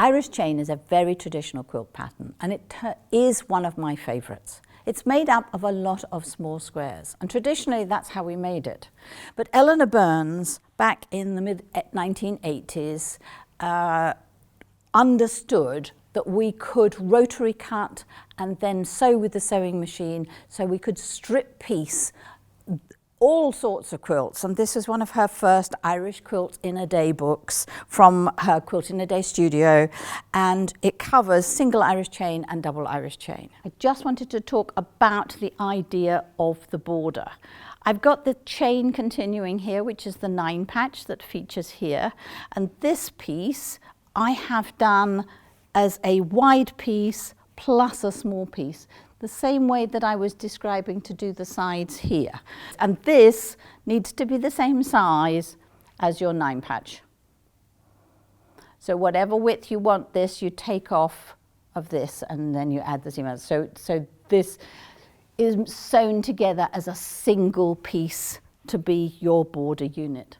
Irish chain is a very traditional quilt pattern, and it is one of my favourites. It's made up of a lot of small squares, and traditionally that's how we made it. But Eleanor Burns, back in the mid-1980s, understood that we could rotary cut and then sew with the sewing machine, so we could strip piece all sorts of quilts. And this is one of her first Irish Quilt in a Day books from her Quilt in a Day studio, and it covers single Irish chain and double Irish chain. I just wanted to talk about the idea of the border. I've got the chain continuing here, which is the 9 patch that features here, and this piece I have done as a wide piece plus a small piece, the same way that I was describing to do the sides here. And this needs to be the same size as your 9 patch. So whatever width you want this, you take off of this and then you add the seam. So this is sewn together as a single piece to be your border unit.